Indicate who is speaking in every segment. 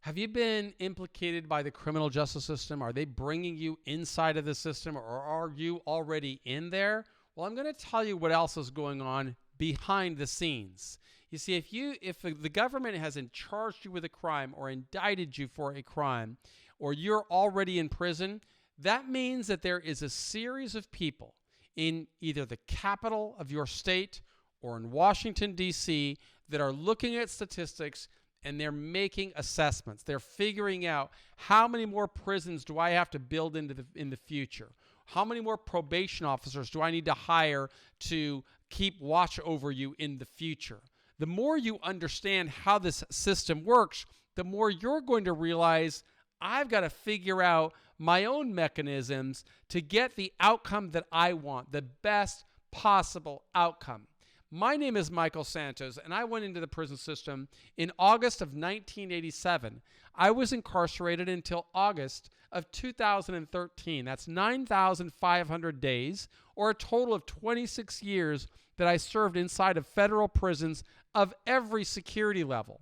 Speaker 1: Have you been implicated by the criminal justice system? Are they bringing you inside of the system, or are you already in there? Well, I'm going to tell you what else is going on behind the scenes. You see, if the government hasn't charged you with a crime or indicted you for a crime, or you're already in prison, that means that there is a series of people in either the capital of your state or in Washington, D.C., that are looking at statistics and they're making assessments. They're figuring out how many more prisons do I have to build in the future? How many more probation officers do I need to hire to keep watch over you in the future? The more you understand how this system works, the more you're going to realize I've got to figure out my own mechanisms to get the outcome that I want, the best possible outcome. My name is Michael Santos, and I went into the prison system in August of 1987. I was incarcerated until August of 2013. That's 9,500 days, or a total of 26 years that I served inside of federal prisons of every security level.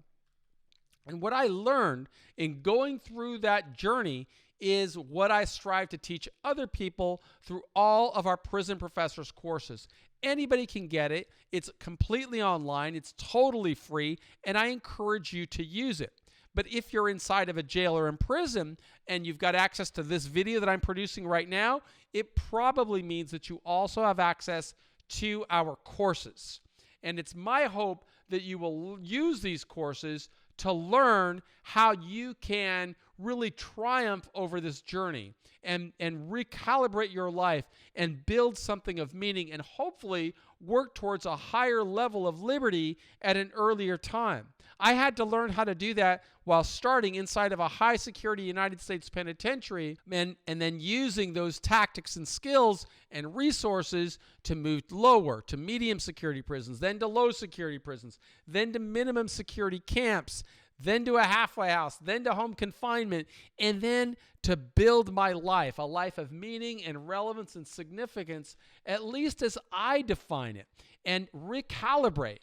Speaker 1: And what I learned in going through that journey is what I strive to teach other people through all of our prison professors courses. Anybody can get it. It's completely online. It's totally free, and I encourage you to use it. But if you're inside of a jail or in prison and you've got access to this video that I'm producing right now, it probably means that you also have access to our courses. And it's my hope that you will use these courses to learn how you can really triumph over this journey and recalibrate your life and build something of meaning and hopefully work towards a higher level of liberty at an earlier time. I had to learn how to do that while starting inside of a high security United States penitentiary and then using those tactics and skills and resources to move lower to medium security prisons, then to low security prisons, then to minimum security camps, then to a halfway house, then to home confinement, and then to build my life, a life of meaning and relevance and significance, at least as I define it, and recalibrate.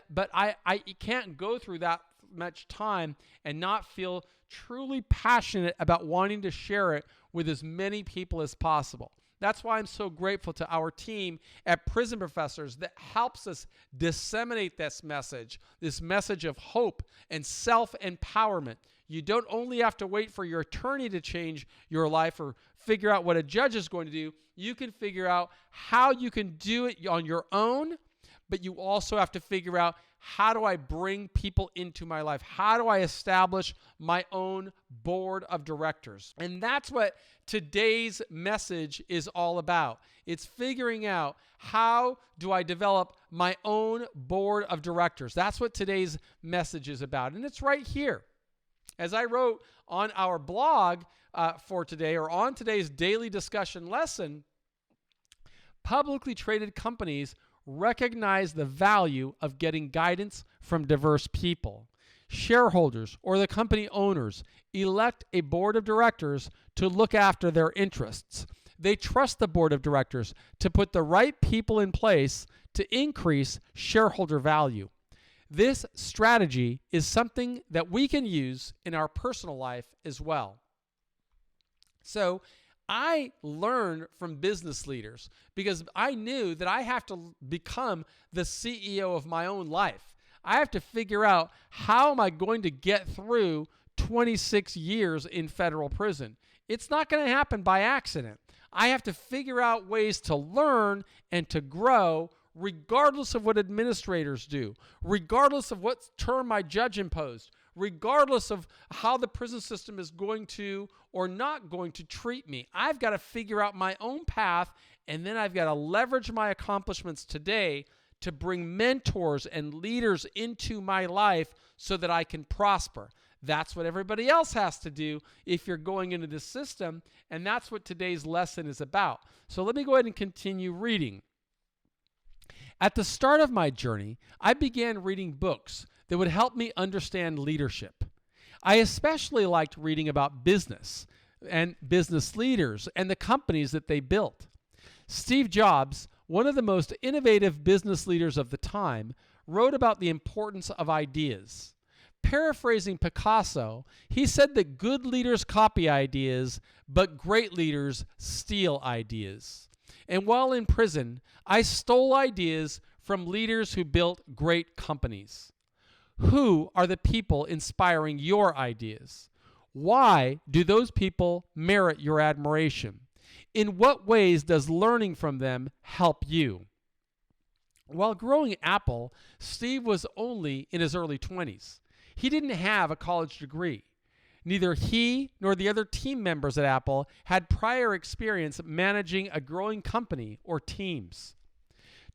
Speaker 1: But I can't go through that much time and not feel truly passionate about wanting to share it with as many people as possible. That's why I'm so grateful to our team at Prison Professors that helps us disseminate this message of hope and self-empowerment. You don't only have to wait for your attorney to change your life or figure out what a judge is going to do. You can figure out how you can do it on your own, but you also have to figure out, how do I bring people into my life? How do I establish my own board of directors? And that's what today's message is all about. It's figuring out, how do I develop my own board of directors? That's what today's message is about. And it's right here. As I wrote on our blog for today, or on today's daily discussion lesson, publicly traded companies recognize the value of getting guidance from diverse people. Shareholders or the company owners elect a board of directors to look after their interests. They trust the board of directors to put the right people in place to increase shareholder value. This strategy is something that we can use in our personal life as well. So, I learned from business leaders because I knew that I have to become the CEO of my own life. I have to figure out, how am I going to get through 26 years in federal prison? It's not going to happen by accident. I have to figure out ways to learn and to grow regardless of what administrators do, regardless of what term my judge imposed, regardless of how the prison system is going to or not going to treat me. I've got to figure out my own path, and then I've got to leverage my accomplishments today to bring mentors and leaders into my life so that I can prosper. That's what everybody else has to do if you're going into this system, and that's what today's lesson is about. So let me go ahead and continue reading. At the start of my journey, I began reading books that would help me understand leadership. I especially liked reading about business and business leaders and the companies that they built. Steve Jobs, one of the most innovative business leaders of the time, wrote about the importance of ideas. Paraphrasing Picasso, he said that good leaders copy ideas, but great leaders steal ideas. And while in prison, I stole ideas from leaders who built great companies. Who are the people inspiring your ideas? Why do those people merit your admiration? In what ways does learning from them help you? While growing Apple, Steve was only in his early 20s. He didn't have a college degree. Neither he nor the other team members at Apple had prior experience managing a growing company or teams.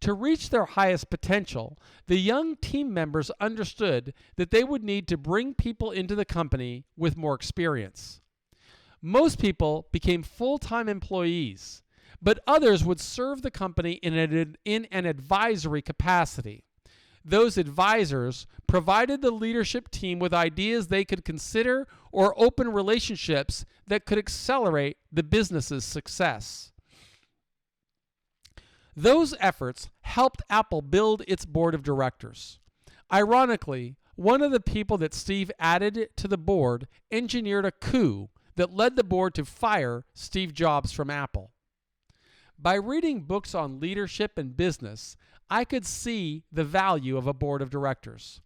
Speaker 1: To reach their highest potential, the young team members understood that they would need to bring people into the company with more experience. Most people became full-time employees, but others would serve the company in an advisory capacity. Those advisors provided the leadership team with ideas they could consider or open relationships that could accelerate the business's success. Those efforts helped Apple build its board of directors. Ironically, one of the people that Steve added to the board engineered a coup that led the board to fire Steve Jobs from Apple. By reading books on leadership and business, I could see the value of a board of directors.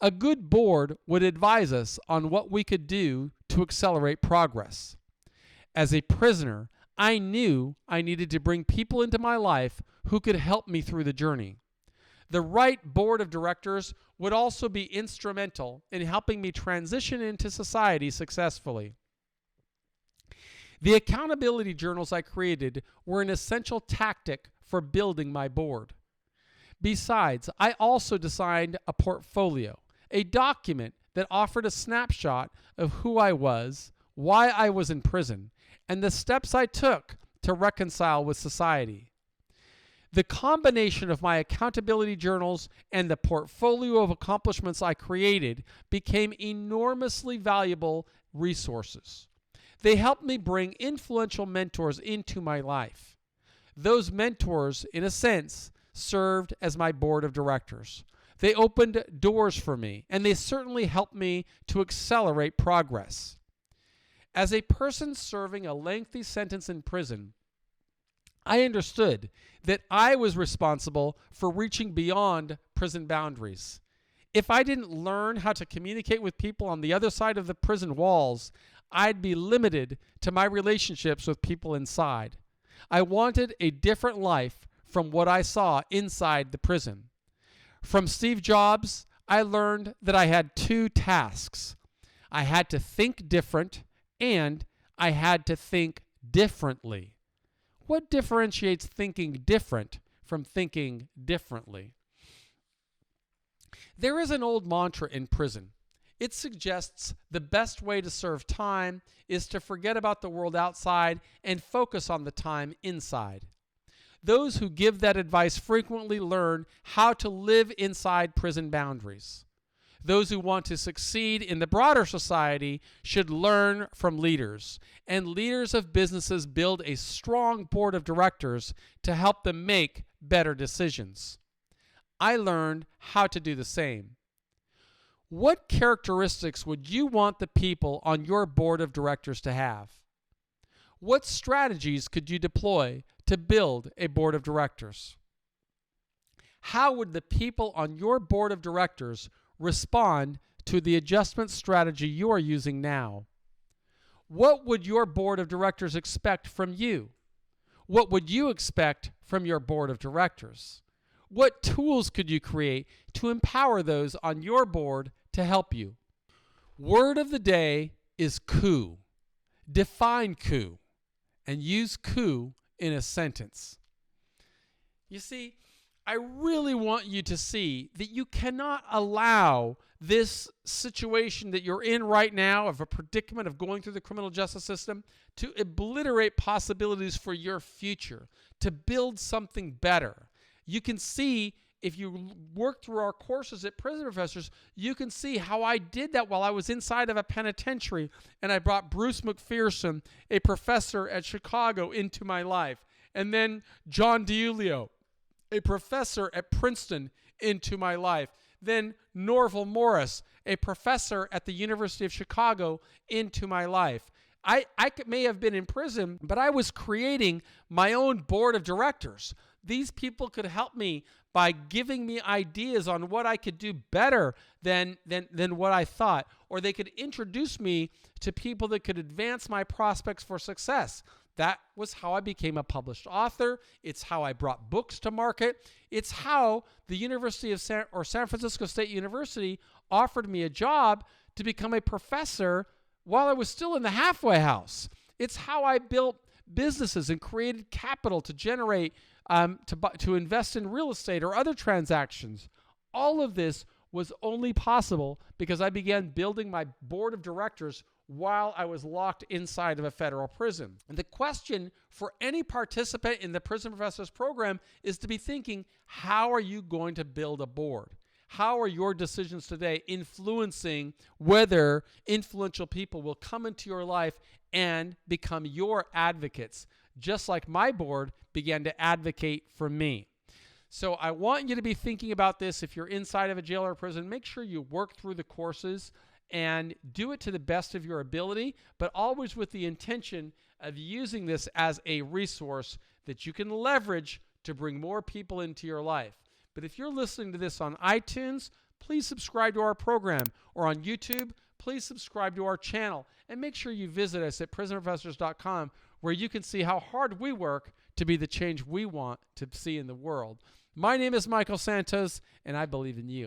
Speaker 1: A good board would advise us on what we could do to accelerate progress. As a prisoner, I knew I needed to bring people into my life who could help me through the journey. The right board of directors would also be instrumental in helping me transition into society successfully. The accountability journals I created were an essential tactic for building my board. Besides, I also designed a portfolio, a document that offered a snapshot of who I was, why I was in prison, and the steps I took to reconcile with society. The combination of my accountability journals and the portfolio of accomplishments I created became enormously valuable resources. They helped me bring influential mentors into my life. Those mentors, in a sense, served as my board of directors. They opened doors for me, and they certainly helped me to accelerate progress. As a person serving a lengthy sentence in prison, I understood that I was responsible for reaching beyond prison boundaries. If I didn't learn how to communicate with people on the other side of the prison walls, I'd be limited to my relationships with people inside. I wanted a different life from what I saw inside the prison. From Steve Jobs, I learned that I had two tasks. I had to think different, and I had to think differently. What differentiates thinking different from thinking differently? There is an old mantra in prison. It suggests the best way to serve time is to forget about the world outside and focus on the time inside. Those who give that advice frequently learn how to live inside prison boundaries. Those who want to succeed in the broader society should learn from leaders, and leaders of businesses build a strong board of directors to help them make better decisions. I learned how to do the same. What characteristics would you want the people on your board of directors to have? What strategies could you deploy to build a board of directors? How would the people on your board of directors respond to the adjustment strategy you are using now? What would your board of directors expect from you? What would you expect from your board of directors? What tools could you create to empower those on your board to help you? Word of the day is coup. Define coup and use coup in a sentence. You see, I really want you to see that you cannot allow this situation that you're in right now of a predicament of going through the criminal justice system to obliterate possibilities for your future, to build something better. You can see, if you work through our courses at Prison Professors, you can see how I did that while I was inside of a penitentiary, and I brought Bruce McPherson, a professor at Chicago, into my life, and then John DiUlio, a professor at Princeton, into my life, then Norval Morris, a professor at the University of Chicago into my life. May have been in prison, but I was creating my own board of directors. These people could help me by giving me ideas on what I could do better than what I thought, or they could introduce me to people that could advance my prospects for success. That was how I became a published author. It's how I brought books to market. It's how the University of San Francisco State University offered me a job to become a professor while I was still in the halfway house. It's how I built businesses and created capital to generate, to invest in real estate or other transactions. All of this was only possible because I began building my board of directors while I was locked inside of a federal prison. And the question for any participant in the Prison Professors program is to be thinking, how are you going to build a board? How are your decisions today influencing whether influential people will come into your life and become your advocates, just like my board began to advocate for me? So I want you to be thinking about this. If you're inside of a jail or a prison, make sure you work through the courses and do it to the best of your ability, but always with the intention of using this as a resource that you can leverage to bring more people into your life. But if you're listening to this on iTunes, please subscribe to our program, or on YouTube, please subscribe to our channel, and make sure you visit us at prisonprofessors.com, where you can see how hard we work to be the change we want to see in the world. My name is Michael Santos, and I believe in you.